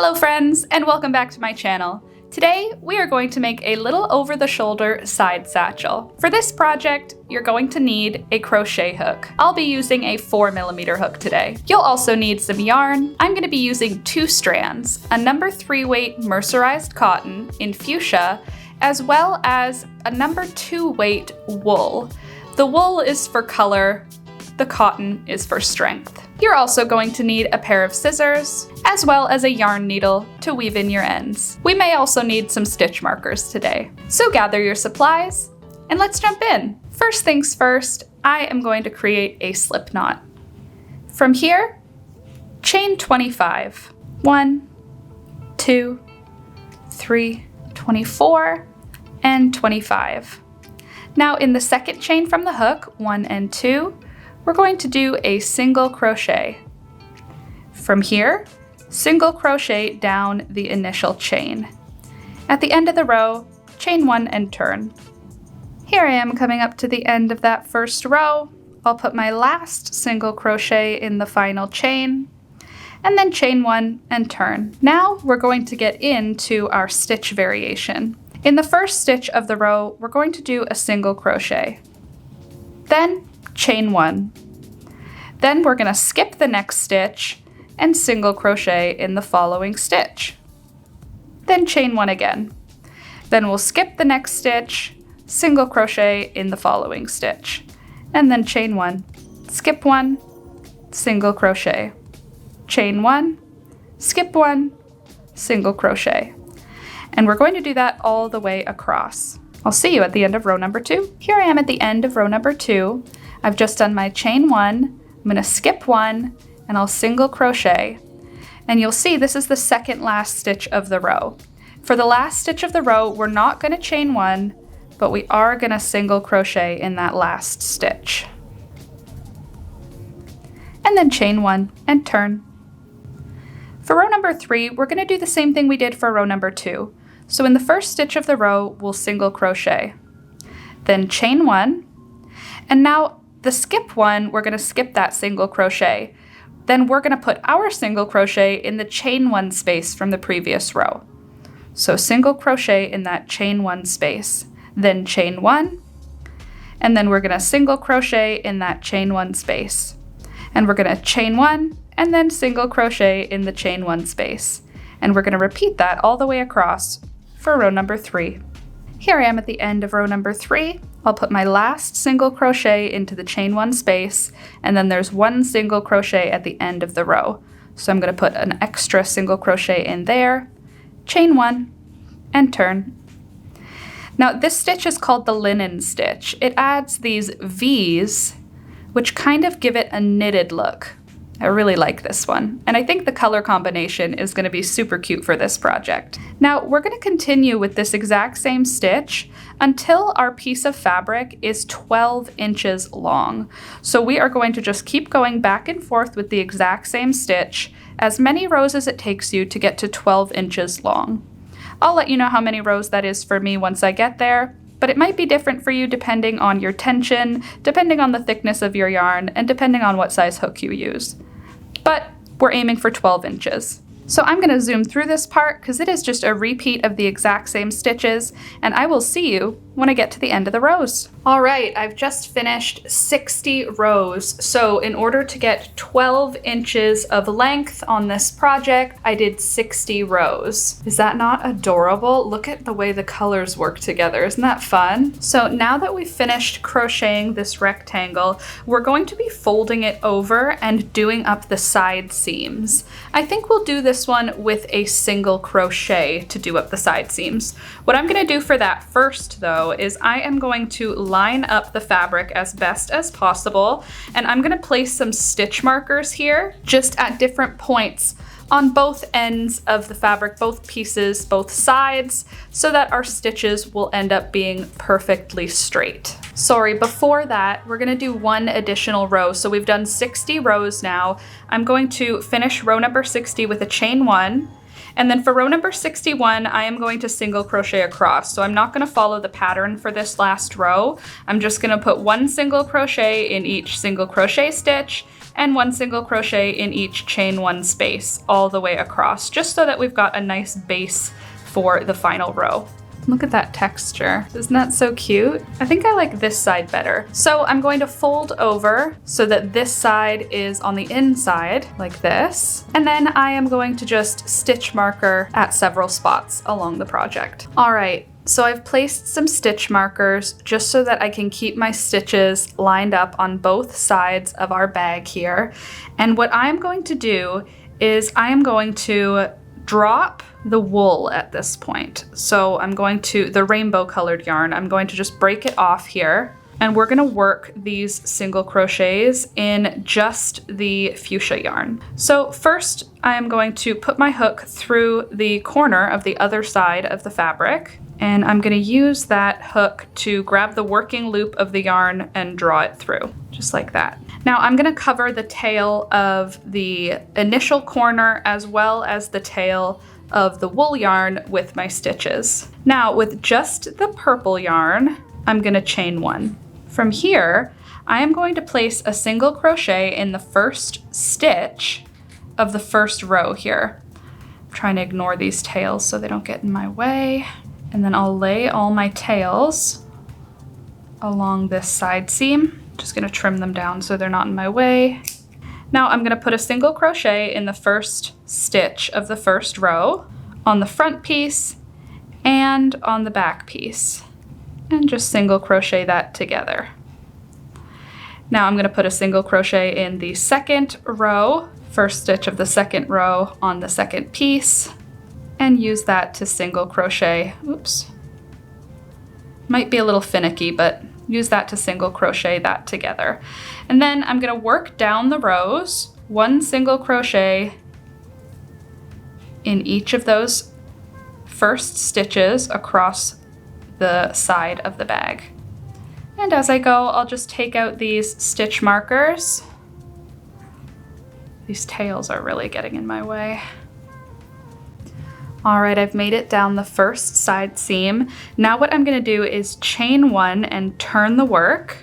Hello friends, and welcome back to my channel. Today, we are going to make a little over-the-shoulder side satchel. For this project, you're going to need a crochet hook. I'll be using a 4mm hook today. You'll also need some yarn. I'm going to be using 2 strands, a number 3 weight mercerized cotton in fuchsia, as well as a number 2 weight wool. The wool is for color, the cotton is for strength. You're also going to need a pair of scissors, as well as a yarn needle to weave in your ends. We may also need some stitch markers today. So gather your supplies, and let's jump in. First things first, I am going to create a slip knot. From here, chain 25. 1, 2, 3, 24, and 25. Now in the second chain from the hook, 1 and 2, we're going to do a single crochet. From here, single crochet down the initial chain. At the end of the row, chain 1 and turn. Here I am coming up to the end of that first row. I'll put my last single crochet in the final chain, and then chain 1 and turn. Now we're going to get into our stitch variation. In the first stitch of the row, we're going to do a single crochet. Then chain 1. Then we're going to skip the next stitch and single crochet in the following stitch. Then chain 1 again. Then we'll skip the next stitch, single crochet in the following stitch, and then chain 1, skip 1, single crochet, chain 1, skip 1, single crochet. And we're going to do that all the way across. I'll see you at the end of row number 2. Here I am at the end of row number 2. I've just done my chain 1, I'm going to skip 1, and I'll single crochet. And you'll see this is the second last stitch of the row. For the last stitch of the row, we're not going to chain 1, but we are going to single crochet in that last stitch. And then chain 1 and turn. For row number 3, we're going to do the same thing we did for row number 2. So in the first stitch of the row, we'll single crochet. Then chain 1, and now the skip 1, we're going to skip that single crochet. Then we're going to put our single crochet in the chain 1 space from the previous row. So single crochet in that chain 1 space, then chain 1, and then we're going to single crochet in that chain 1 space. And we're going to chain 1, and then single crochet in the chain 1 space. And we're going to repeat that all the way across for row number 3. Here I am at the end of row number 3. I'll put my last single crochet into the chain 1 space, and then there's 1 single crochet at the end of the row. So I'm going to put an extra single crochet in there, chain 1, and turn. Now this stitch is called the linen stitch. It adds these V's, which kind of give it a knitted look. I really like this one, and I think the color combination is going to be super cute for this project. Now we're going to continue with this exact same stitch until our piece of fabric is 12 inches long. So we are going to just keep going back and forth with the exact same stitch, as many rows as it takes you to get to 12 inches long. I'll let you know how many rows that is for me once I get there, but it might be different for you depending on your tension, depending on the thickness of your yarn, and depending on what size hook you use. But we're aiming for 12 inches. So I'm going to zoom through this part because it is just a repeat of the exact same stitches, and I will see you when I get to the end of the rows. All right, I've just finished 60 rows. So in order to get 12 inches of length on this project, I did 60 rows. Is that not adorable? Look at the way the colors work together. Isn't that fun? So now that we've finished crocheting this rectangle, we're going to be folding it over and doing up the side seams. I think we'll do this one with a single crochet to do up the side seams. What I'm going to do for that first though is I am going to line up the fabric as best as possible, and I'm going to place some stitch markers here just at different points on both ends of the fabric, both pieces, both sides, so that our stitches will end up being perfectly straight. Sorry, before that, we're gonna do 1 additional row. So we've done 60 rows now. I'm going to finish row number 60 with a chain 1, And then for row number 61, I am going to single crochet across. So I'm not going to follow the pattern for this last row. I'm just going to put 1 single crochet in each single crochet stitch and 1 single crochet in each chain 1 space all the way across, just so that we've got a nice base for the final row. Look at that texture. Isn't that so cute? I think I like this side better. So I'm going to fold over so that this side is on the inside like this. And then I am going to just stitch marker at several spots along the project. All right, so I've placed some stitch markers just so that I can keep my stitches lined up on both sides of our bag here. And what I'm going to do is I am going to drop the wool at this point. So I'm going to, the rainbow colored yarn, I'm going to just break it off here, and we're gonna work these single crochets in just the fuchsia yarn. So first I am going to put my hook through the corner of the other side of the fabric, and I'm gonna use that hook to grab the working loop of the yarn and draw it through, just like that. Now I'm gonna cover the tail of the initial corner as well as the tail of the wool yarn with my stitches. Now with just the purple yarn, I'm gonna chain 1. From here, I am going to place a single crochet in the first stitch of the first row here. I'm trying to ignore these tails so they don't get in my way. And then I'll lay all my tails along this side seam. Just gonna trim them down so they're not in my way. Now I'm gonna put a single crochet in the first stitch of the first row on the front piece and on the back piece, and just single crochet that together. Now I'm gonna put a single crochet in the second row, first stitch of the second row on the second piece, and use that to single crochet. Oops. Might be a little finicky, but use that to single crochet that together. And then I'm gonna work down the rows, 1 single crochet in each of those first stitches across the side of the bag. And as I go, I'll just take out these stitch markers. These tails are really getting in my way. All right, I've made it down the first side seam. Now what I'm gonna do is chain 1 and turn the work.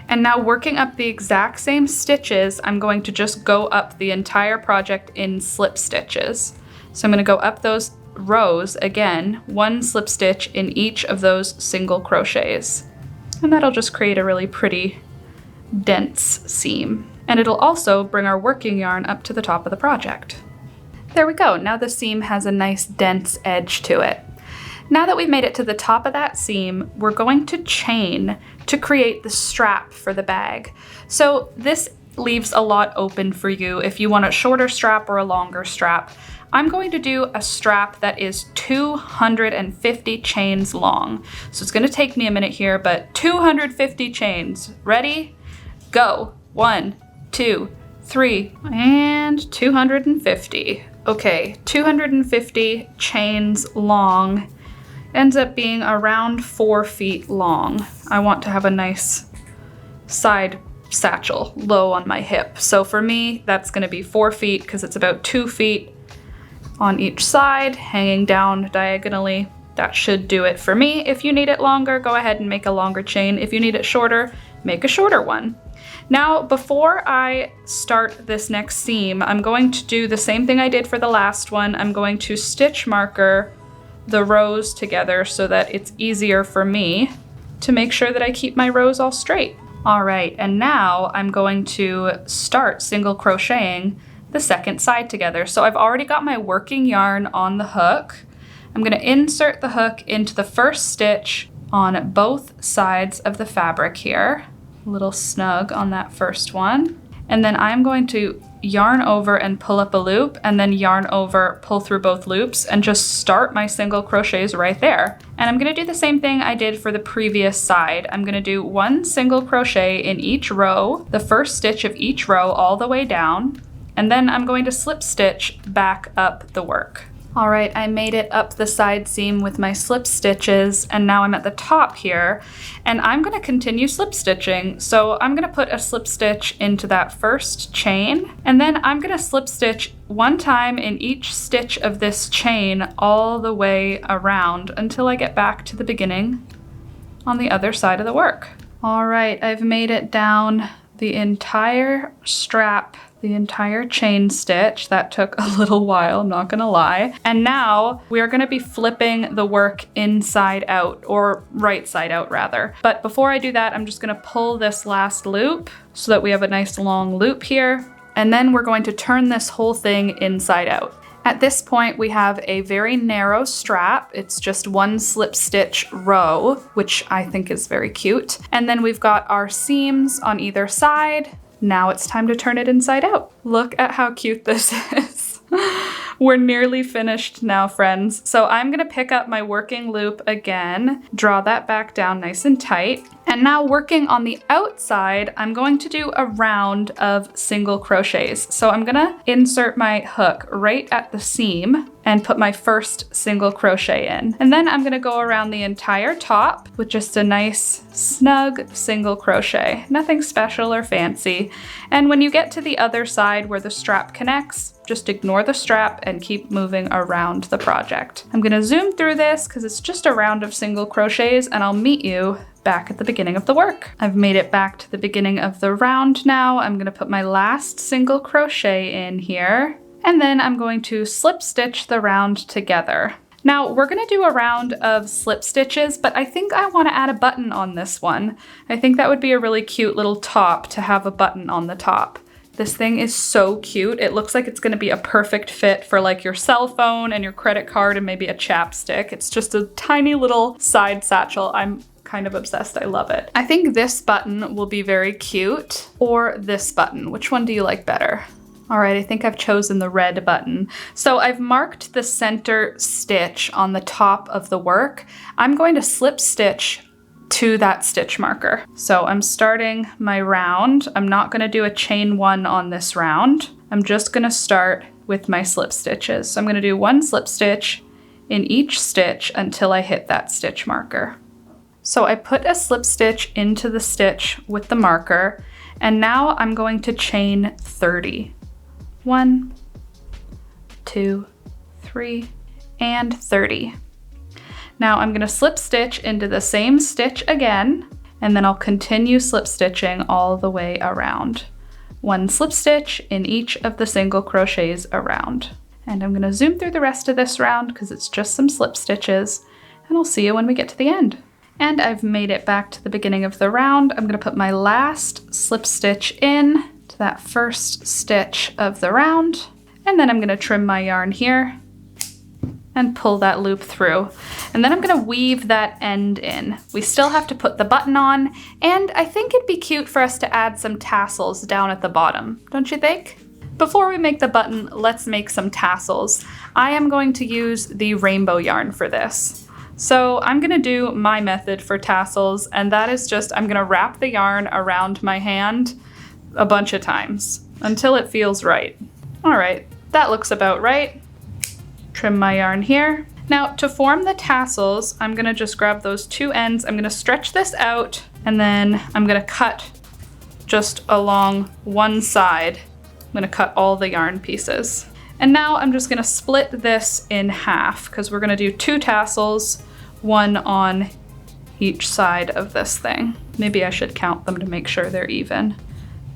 And now working up the exact same stitches, I'm going to just go up the entire project in slip stitches. So I'm gonna go up those rows again, 1 slip stitch in each of those single crochets. And that'll just create a really pretty dense seam. And it'll also bring our working yarn up to the top of the project. There we go. Now the seam has a nice dense edge to it. Now that we've made it to the top of that seam, we're going to chain to create the strap for the bag. So this leaves a lot open for you if you want a shorter strap or a longer strap. I'm going to do a strap that is 250 chains long. So it's going to take me a minute here, but 250 chains. Ready? Go. 1, 2, 3, and 250. Okay, 250 chains long. Ends up being around 4 feet long. I want to have a nice side satchel low on my hip. So for me, that's gonna be 4 feet because it's about 2 feet on each side, hanging down diagonally. That should do it for me. If you need it longer, go ahead and make a longer chain. If you need it shorter, make a shorter one. Now, before I start this next seam, I'm going to do the same thing I did for the last one. I'm going to stitch marker the rows together so that it's easier for me to make sure that I keep my rows all straight. All right, and now I'm going to start single crocheting the second side together. So I've already got my working yarn on the hook. I'm gonna insert the hook into the first stitch on both sides of the fabric here. A little snug on that first one. And then I'm going to yarn over and pull up a loop, and then yarn over, pull through both loops, and just start my single crochets right there. And I'm gonna do the same thing I did for the previous side. I'm gonna do 1 single crochet in each row, the first stitch of each row all the way down, and then I'm going to slip stitch back up the work. All right, I made it up the side seam with my slip stitches, and now I'm at the top here, and I'm gonna continue slip stitching. So I'm gonna put a slip stitch into that first chain, and then I'm gonna slip stitch one time in each stitch of this chain all the way around until I get back to the beginning on the other side of the work. All right, I've made it down the entire strap, the entire chain stitch. That took a little while, I'm not gonna lie. And now we're gonna be flipping the work inside out, or right side out rather. But before I do that, I'm just gonna pull this last loop so that we have a nice long loop here. And then we're going to turn this whole thing inside out. At this point, we have a very narrow strap. It's just one slip stitch row, which I think is very cute. And then we've got our seams on either side. Now it's time to turn it inside out. Look at how cute this is. We're nearly finished now, friends. So I'm gonna pick up my working loop again, draw that back down nice and tight. And now working on the outside, I'm going to do a round of single crochets. So I'm gonna insert my hook right at the seam and put my first single crochet in. And then I'm gonna go around the entire top with just a nice snug single crochet. Nothing special or fancy. And when you get to the other side where the strap connects, just ignore the strap and keep moving around the project. I'm gonna zoom through this because it's just a round of single crochets, and I'll meet you back at the beginning of the work. I've made it back to the beginning of the round now. I'm gonna put my last single crochet in here, and then I'm going to slip stitch the round together. Now we're gonna do a round of slip stitches, but I think I wanna add a button on this one. I think that would be a really cute little top to have a button on the top. This thing is so cute. It looks like it's gonna be a perfect fit for like your cell phone and your credit card and maybe a chapstick. It's just a tiny little side satchel. I'm kind of obsessed, I love it. I think this button will be very cute, or this button. Which one do you like better? All right, I think I've chosen the red button. So I've marked the center stitch on the top of the work. I'm going to slip stitch to that stitch marker. So I'm starting my round. I'm not gonna do a chain one on this round. I'm just gonna start with my slip stitches. So I'm gonna do one slip stitch in each stitch until I hit that stitch marker. So I put a slip stitch into the stitch with the marker, and now I'm going to chain 30. 1, 2, 3, and 30. Now I'm gonna slip stitch into the same stitch again, and then I'll continue slip stitching all the way around. One slip stitch in each of the single crochets around. And I'm gonna zoom through the rest of this round because it's just some slip stitches, and I'll see you when we get to the end. And I've made it back to the beginning of the round. I'm gonna put my last slip stitch in to that first stitch of the round, and then I'm gonna trim my yarn here and pull that loop through. And then I'm gonna weave that end in. We still have to put the button on, and I think it'd be cute for us to add some tassels down at the bottom, don't you think? Before we make the button, let's make some tassels. I am going to use the rainbow yarn for this. So I'm gonna do my method for tassels, and that is just, I'm gonna wrap the yarn around my hand a bunch of times until it feels right. All right, that looks about right. Trim my yarn here. Now to form the tassels, I'm gonna just grab those two ends, I'm gonna stretch this out, and then I'm gonna cut just along one side. I'm gonna cut all the yarn pieces. And now I'm just gonna split this in half because we're gonna do two tassels, one on each side of this thing. Maybe I should count them to make sure they're even.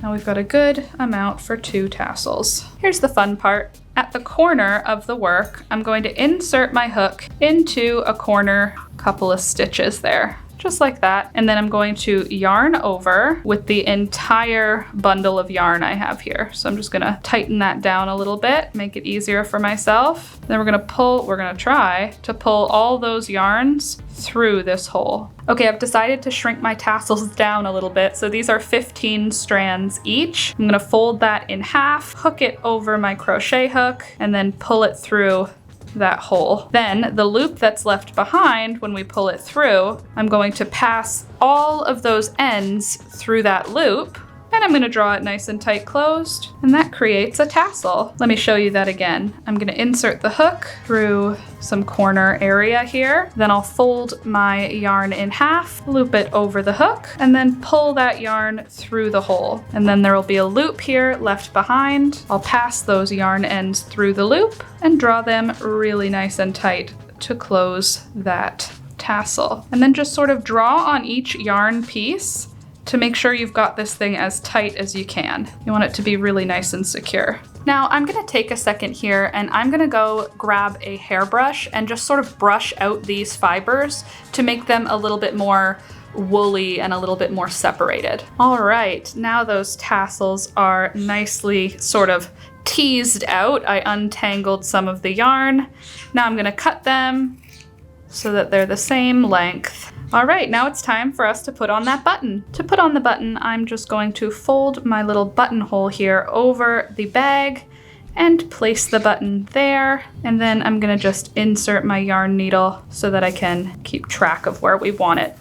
Now we've got a good amount for two tassels. Here's the fun part. At the corner of the work, I'm going to insert my hook into a corner couple of stitches there, just like that. And then I'm going to yarn over with the entire bundle of yarn I have here. So I'm just gonna tighten that down a little bit, make it easier for myself. Then we're gonna try to pull all those yarns through this hole. Okay, I've decided to shrink my tassels down a little bit. So these are 15 strands each. I'm gonna fold that in half, hook it over my crochet hook, and then pull it through that hole. Then the loop that's left behind when we pull it through, I'm going to pass all of those ends through that loop, And I'm gonna draw it nice and tight closed, and that creates a tassel. Let me show you that again. I'm gonna insert the hook through some corner area here. Then I'll fold my yarn in half, loop it over the hook, and then pull that yarn through the hole. And then there will be a loop here left behind. I'll pass those yarn ends through the loop and draw them really nice and tight to close that tassel. And then just sort of draw on each yarn piece to make sure you've got this thing as tight as you can. You want it to be really nice and secure. Now I'm gonna take a second here and I'm gonna go grab a hairbrush and just sort of brush out these fibers to make them a little bit more woolly and a little bit more separated. All right, now those tassels are nicely sort of teased out. I untangled some of the yarn. Now I'm gonna cut them so that they're the same length. All right, now it's time for us to put on that button. To put on the button, I'm just going to fold my little buttonhole here over the bag and place the button there. And then I'm gonna just insert my yarn needle so that I can keep track of where we want it.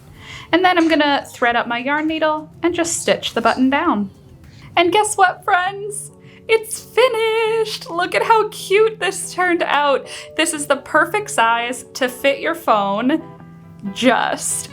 And then I'm gonna thread up my yarn needle and just stitch the button down. And guess what, friends? It's finished! Look at how cute this turned out. This is the perfect size to fit your phone.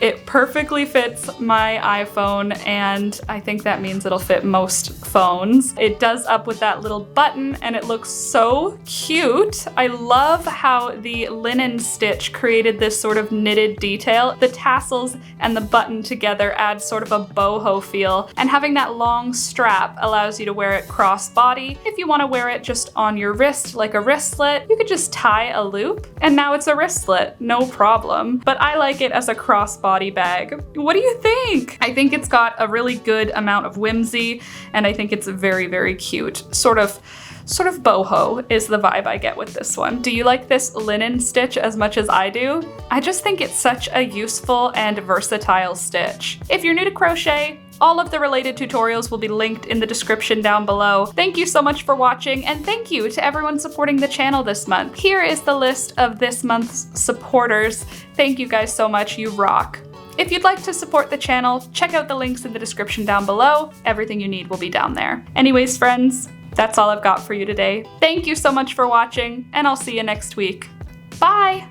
It perfectly fits my iPhone, and I think that means it'll fit most phones. It does up with that little button and it looks so cute. I love how the linen stitch created this sort of knitted detail. The tassels and the button together add sort of a boho feel, and having that long strap allows you to wear it crossbody. If you want to wear it just on your wrist like a wristlet, you could just tie a loop and now it's a wristlet, no problem. But I like it as a crossbody bag. What do you think? I think it's got a really good amount of whimsy, and I think it's very, very cute. Sort of boho is the vibe I get with this one. Do you like this linen stitch as much as I do? I just think it's such a useful and versatile stitch. If you're new to crochet, all of the related tutorials will be linked in the description down below. Thank you so much for watching, and thank you to everyone supporting the channel this month. Here is the list of this month's supporters. Thank you guys so much, you rock. If you'd like to support the channel, check out the links in the description down below. Everything you need will be down there. Anyways, friends, that's all I've got for you today. Thank you so much for watching, and I'll see you next week. Bye!